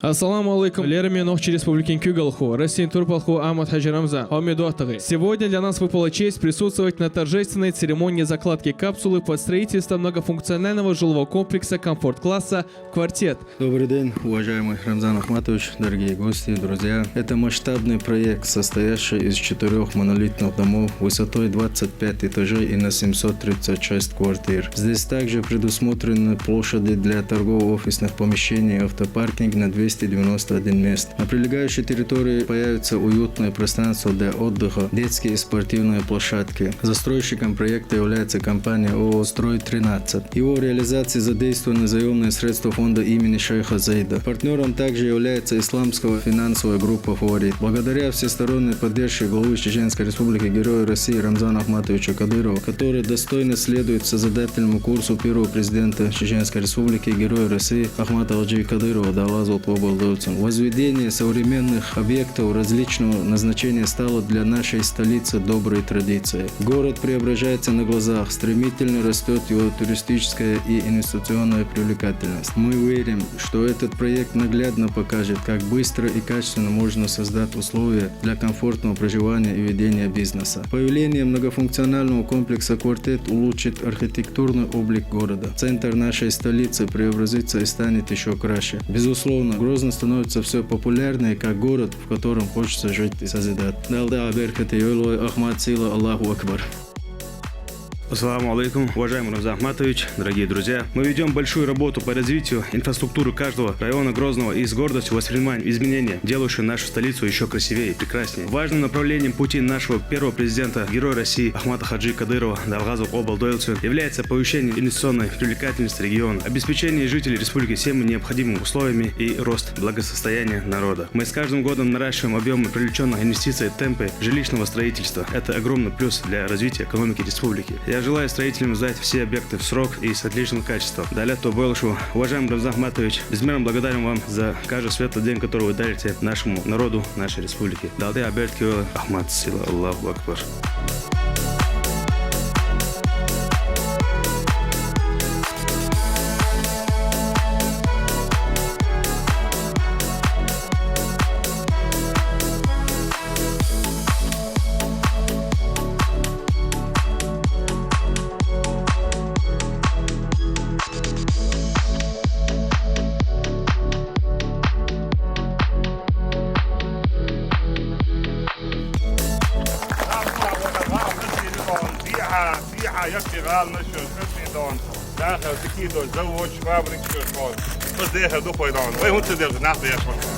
Ассаламу алейкум, Лерми Нохчи Республики Кюгалху, Россия Турпалху Ахмад Хаджирамза, Хамидуатагы. Сегодня для нас выпала честь присутствовать на торжественной церемонии закладки капсулы под строительство многофункционального жилого комплекса комфорт-класса «Квартет». Добрый день, уважаемый Рамзан Ахматович, дорогие гости, друзья. Это масштабный проект, состоящий из 4 монолитных домов высотой 25 этажей и на 736 квартир. Здесь также предусмотрены площади для торгово-офисных помещений и автопаркинг на 291 мест. На прилегающей территории появится уютное пространство для отдыха, детские и спортивные площадки. Застройщиком проекта является компания ООО «Строй-13». Его реализации задействованы заемные средства фонда имени шейха Заида. Партнером также является исламская финансовая группа «Фаворит». Благодаря всесторонней поддержке главы Чеченской Республики Героя России Рамзана Ахматовича Кадырова, который достойно следует созидательному курсу первого президента Чеченской Республики Героя России Ахмата Хаджи Кадырова, да Allah обладателем. Возведение современных объектов различного назначения стало для нашей столицы доброй традицией. Город преображается на глазах, стремительно растет его туристическая и инвестиционная привлекательность. Мы верим, что этот проект наглядно покажет, как быстро и качественно можно создать условия для комфортного проживания и ведения бизнеса. Появление многофункционального комплекса «Квартет» улучшит архитектурный облик города. Центр нашей столицы преобразится и станет еще краше. Безусловно, Грозный становится все популярнее как город, в котором хочется жить и созидать. Далда Аберката Йолой Ахмад Сила Аллаху Акбар. Ассаламу алейкум, уважаемый Рамзан Ахматович, дорогие друзья. Мы ведем большую работу по развитию инфраструктуры каждого района Грозного и с гордостью воспринимаем изменения, делающие нашу столицу еще красивее и прекраснее. Важным направлением пути нашего первого президента, Героя России Ахмата Хаджи Кадырова, да Allah обладателем, является повышение инвестиционной привлекательности региона, обеспечение жителей республики всеми необходимыми условиями и рост благосостояния народа. Мы с каждым годом наращиваем объемы привлеченных инвестиций, темпы жилищного строительства. Это огромный плюс для развития экономики республики. Я желаю строителям сдать все объекты в срок и с отличным качеством. Далее то Белшу. Уважаемый Рамзан Ахматович, безмерно благодарен вам за каждый светлый день, который вы дарите нашему народу, нашей республике. Далее Аберт Ахмад Сила Аллаху Акбар. فيها يشتغل نشر خصني دون داخل تكيدو زوج فابريك شغل بس ده دو فايدان وين هو تقدر نعطي يا شباب